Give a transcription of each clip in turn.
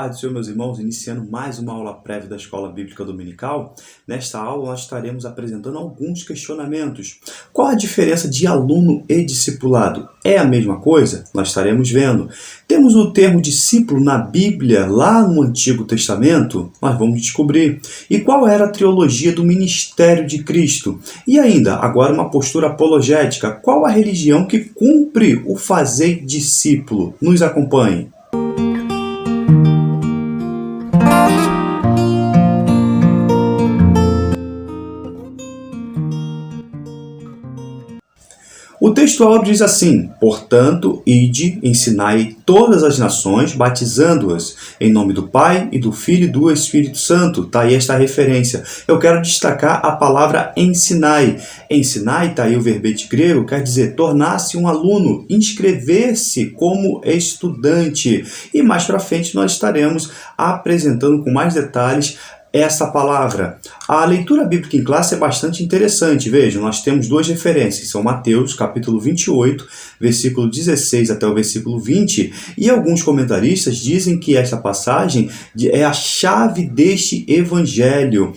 paz do Senhor, meus irmãos, iniciando mais uma aula prévia da Escola Bíblica Dominical. Nesta aula nós estaremos apresentando alguns questionamentos. Qual a diferença de aluno e discipulado? É a mesma coisa? Nós estaremos vendo. Temos o termo discípulo na Bíblia, lá no Antigo Testamento? Nós vamos descobrir. E qual era a teologia do ministério de Cristo? E ainda, agora uma postura apologética. Qual a religião que cumpre o fazer discípulo? Nos acompanhe. O texto áureo diz assim: portanto, ide, ensinai todas as nações, batizando-as em nome do Pai e do Filho e do Espírito Santo. Está aí esta referência. Eu quero destacar a palavra ensinai. Ensinai, está aí o verbete grego, quer dizer tornar-se um aluno, inscrever-se como estudante. E mais para frente nós estaremos apresentando com mais detalhes essa palavra. A leitura bíblica em classe é bastante interessante. Vejam, nós temos duas referências. São Mateus, capítulo 28, versículo 16 até o versículo 20. E alguns comentaristas dizem que esta passagem é a chave deste evangelho.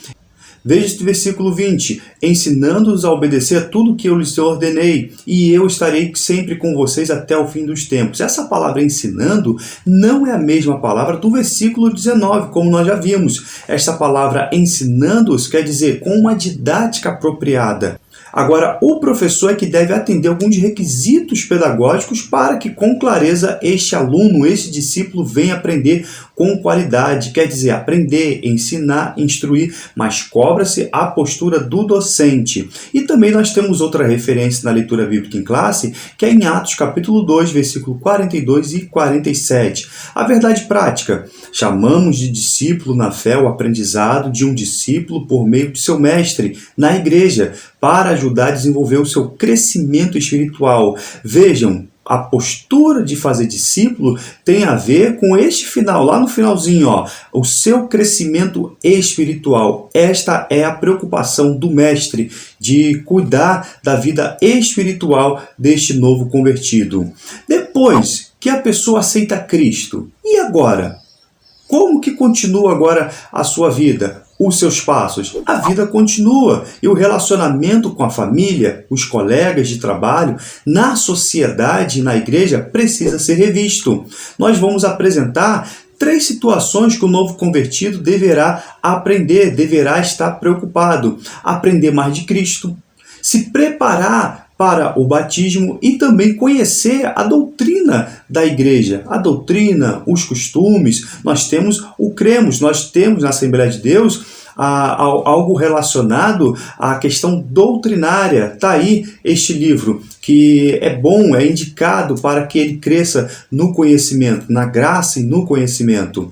Veja este versículo 20. Ensinando-os a obedecer a tudo que eu lhes ordenei, e eu estarei sempre com vocês até o fim dos tempos. Essa palavra ensinando não é a mesma palavra do versículo 19, como nós já vimos. Esta palavra ensinando-os quer dizer com uma didática apropriada. Agora, o professor é que deve atender alguns requisitos pedagógicos para que, com clareza, este aluno, este discípulo, venha aprender com qualidade. Quer dizer, aprender, ensinar, instruir, mas cobra-se a postura do docente. E também nós temos outra referência na leitura bíblica em classe, que é em Atos, capítulo 2, versículo 42 e 47. A verdade prática: chamamos de discípulo na fé o aprendizado de um discípulo por meio de seu mestre na igreja, para ajudar a desenvolver o seu crescimento espiritual. Vejam, a postura de fazer discípulo tem a ver com este final, lá no finalzinho, o seu crescimento espiritual. Esta é a preocupação do mestre, de cuidar da vida espiritual deste novo convertido. Depois que a pessoa aceita Cristo, e agora? Como que continua agora a sua vida? Os seus passos? A vida continua e o relacionamento com a família, os colegas de trabalho, na sociedade e na igreja precisa ser revisto. Nós vamos apresentar 3 situações que o novo convertido deverá aprender, deverá estar preocupado. Aprender mais de Cristo, se preparar para o batismo e também conhecer a doutrina da igreja, a doutrina, os costumes. Nós temos o cremos, nós temos na Assembleia de Deus algo relacionado à questão doutrinária. Está aí este livro, que é bom, é indicado para que ele cresça no conhecimento, na graça e no conhecimento.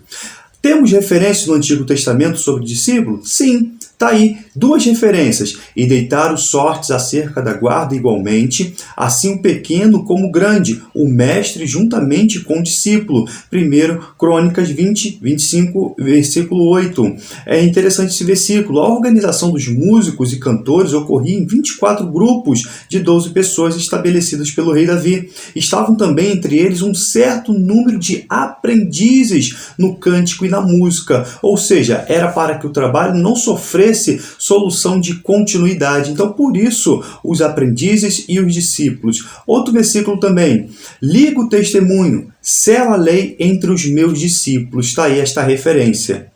Temos referências no Antigo Testamento sobre discípulo? Sim. Está aí 2 referências. E deitaram sortes acerca da guarda igualmente, assim o pequeno como o grande, o mestre juntamente com o discípulo. 1 Crônicas 20, 25, versículo 8. É interessante esse versículo. A organização dos músicos e cantores ocorria em 24 grupos de 12 pessoas estabelecidas pelo rei Davi. Estavam também entre eles um certo número de aprendizes no cântico e na música. Ou seja, era para que o trabalho não sofresse solução de continuidade. Então, por isso, os aprendizes e os discípulos. Outro versículo também. Liga o testemunho, sela a lei entre os meus discípulos. Está aí esta referência.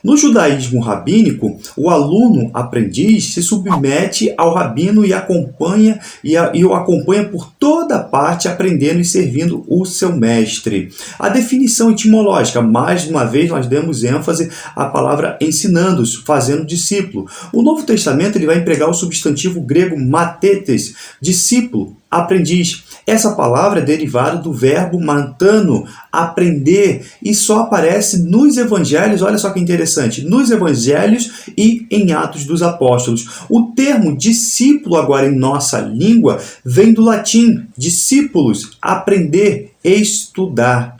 No judaísmo rabínico, o aluno aprendiz se submete ao rabino e o acompanha por toda parte, aprendendo e servindo o seu mestre. A definição etimológica, mais uma vez nós demos ênfase à palavra ensinando-os, fazendo discípulo. O Novo Testamento ele vai empregar o substantivo grego mathetes, discípulo, aprendiz. Essa palavra é derivada do verbo matano, aprender, e só aparece nos evangelhos. Olha só que interessante, nos evangelhos e em Atos dos Apóstolos. O termo discípulo agora em nossa língua vem do latim, discípulos, aprender, estudar.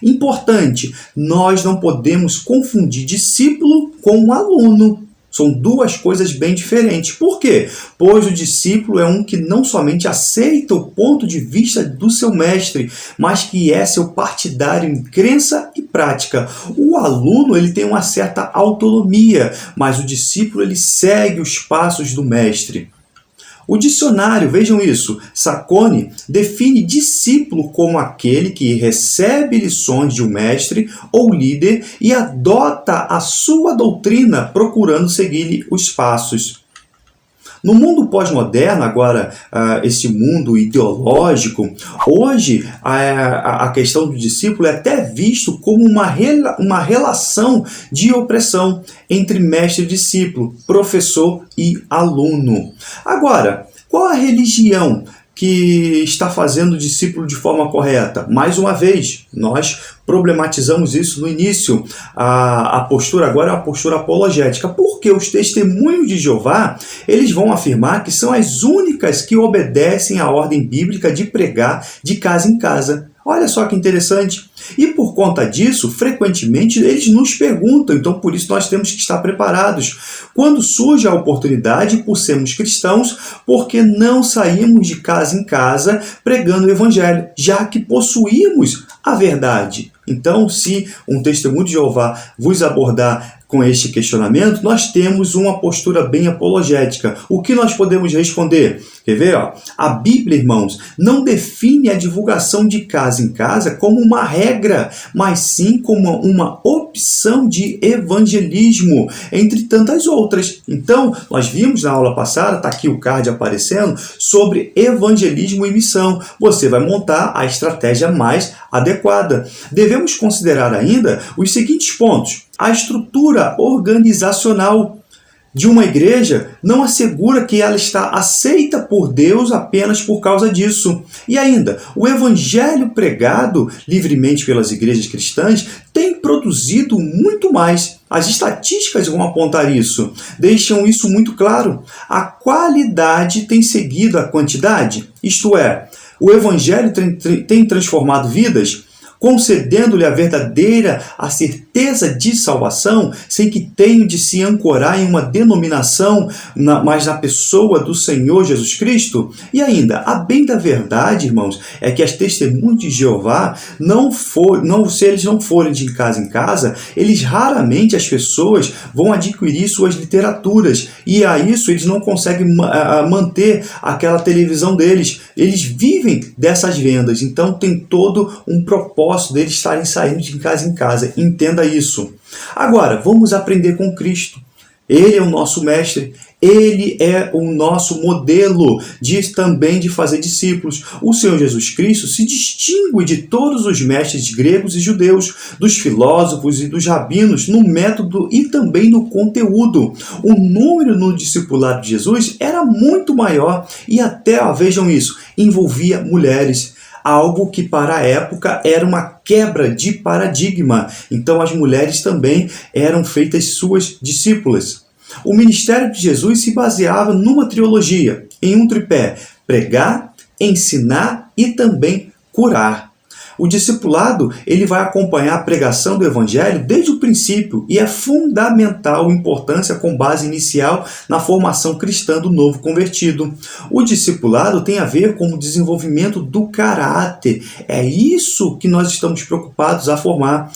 Importante, nós não podemos confundir discípulo com aluno. São duas coisas bem diferentes. Por quê? Pois o discípulo é um que não somente aceita o ponto de vista do seu mestre, mas que é seu partidário em crença e prática. O aluno ele tem uma certa autonomia, mas o discípulo ele segue os passos do mestre. O dicionário, vejam isso, Sacconi define discípulo como aquele que recebe lições de um mestre ou líder e adota a sua doutrina procurando seguir-lhe os passos. No mundo pós-moderno, agora, esse mundo ideológico, hoje a questão do discípulo é até visto como uma relação de opressão entre mestre e discípulo, professor e aluno. Agora, qual a religião que está fazendo o discípulo de forma correta? Mais uma vez, nós problematizamos isso no início. A postura agora é uma postura apologética, porque os testemunhos de Jeová, eles vão afirmar que são as únicas que obedecem à ordem bíblica de pregar de casa em casa. Olha só que interessante. E por conta disso, frequentemente eles nos perguntam, então por isso nós temos que estar preparados. Quando surge a oportunidade, por sermos cristãos, por que não saímos de casa em casa pregando o evangelho, já que possuímos a verdade? Então, se um testemunho de Jeová vos abordar com este questionamento, nós temos uma postura bem apologética. O que nós podemos responder? Quer ver? A Bíblia, irmãos, não define a divulgação de casa em casa como uma regra, mas sim como uma opção de evangelismo, entre tantas outras. Então, nós vimos na aula passada, está aqui o card aparecendo, sobre evangelismo e missão. Você vai montar a estratégia mais adequada. Devemos considerar ainda os seguintes pontos. A estrutura organizacional de uma igreja não assegura que ela está aceita por Deus apenas por causa disso. E ainda, o evangelho pregado livremente pelas igrejas cristãs tem produzido muito mais. As estatísticas vão apontar isso, deixam isso muito claro. A qualidade tem seguido a quantidade, isto é, o evangelho tem transformado vidas, concedendo-lhe a verdadeira a certeza de salvação, sem que tenham de se ancorar em uma denominação, mas na pessoa do Senhor Jesus Cristo. E ainda, a bem da verdade, irmãos, é que as testemunhas de Jeová, se eles não forem de casa em casa, eles raramente, as pessoas, vão adquirir suas literaturas, e a isso eles não conseguem manter aquela televisão deles. Eles vivem dessas vendas, então tem todo um propósito deles estarem saindo de casa em casa. Entenda isso. Agora, vamos aprender com Cristo. Ele é o nosso mestre, ele é o nosso modelo também de fazer discípulos. O Senhor Jesus Cristo se distingue de todos os mestres gregos e judeus, dos filósofos e dos rabinos no método e também no conteúdo. O número no discipulado de Jesus era muito maior e até, vejam isso, envolvia mulheres. Algo que para a época era uma quebra de paradigma. Então as mulheres também eram feitas suas discípulas. O ministério de Jesus se baseava numa trilogia, em um tripé: pregar, ensinar e também curar. O discipulado ele vai acompanhar a pregação do evangelho desde o princípio e é fundamental a importância com base inicial na formação cristã do novo convertido. O discipulado tem a ver com o desenvolvimento do caráter. É isso que nós estamos preocupados a formar.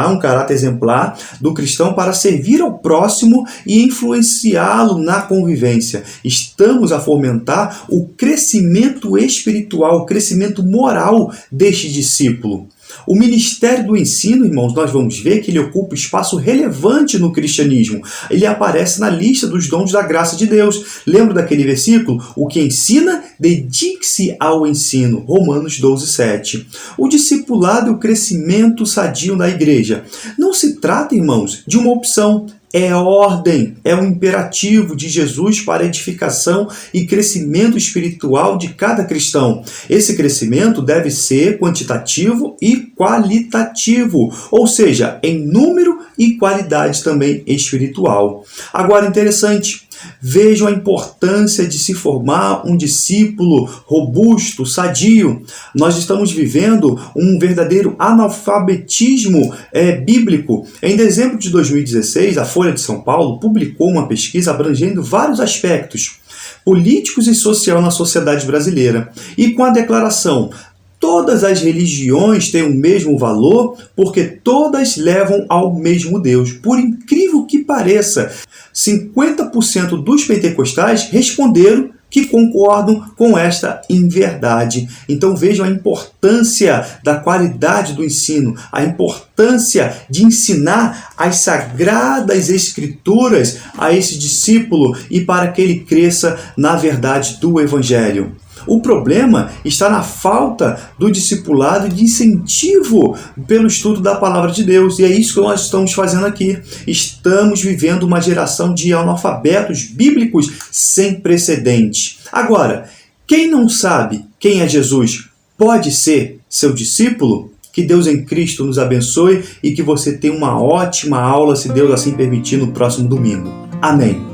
Um caráter exemplar do cristão para servir ao próximo e influenciá-lo na convivência. Estamos a fomentar o crescimento espiritual, o crescimento moral deste discípulo. O ministério do ensino, irmãos, nós vamos ver que ele ocupa espaço relevante no cristianismo. Ele aparece na lista dos dons da graça de Deus. Lembra daquele versículo? O que ensina, dedique-se ao ensino. Romanos 12:7. O discipulado e o crescimento sadio da igreja. Não se trata, irmãos, de uma opção. É ordem, é um imperativo de Jesus para a edificação e crescimento espiritual de cada cristão. Esse crescimento deve ser quantitativo e qualitativo, ou seja, em número e qualidade também espiritual. Agora, interessante, Vejam a importância de se formar um discípulo robusto, sadio. Nós estamos vivendo um verdadeiro analfabetismo bíblico. Em dezembro de 2016, a Folha de São Paulo publicou uma pesquisa abrangendo vários aspectos políticos e social na sociedade brasileira. E com a declaração: todas as religiões têm o mesmo valor porque todas levam ao mesmo Deus. Por incrível que pareça, 50% dos pentecostais responderam que concordam com esta inverdade. Então vejam a importância da qualidade do ensino, a importância de ensinar as sagradas escrituras a esse discípulo e para que ele cresça na verdade do Evangelho. O problema está na falta do discipulado e de incentivo pelo estudo da Palavra de Deus. E é isso que nós estamos fazendo aqui. Estamos vivendo uma geração de analfabetos bíblicos sem precedentes. Agora, quem não sabe quem é Jesus pode ser seu discípulo? Que Deus em Cristo nos abençoe e que você tenha uma ótima aula, se Deus assim permitir, no próximo domingo. Amém.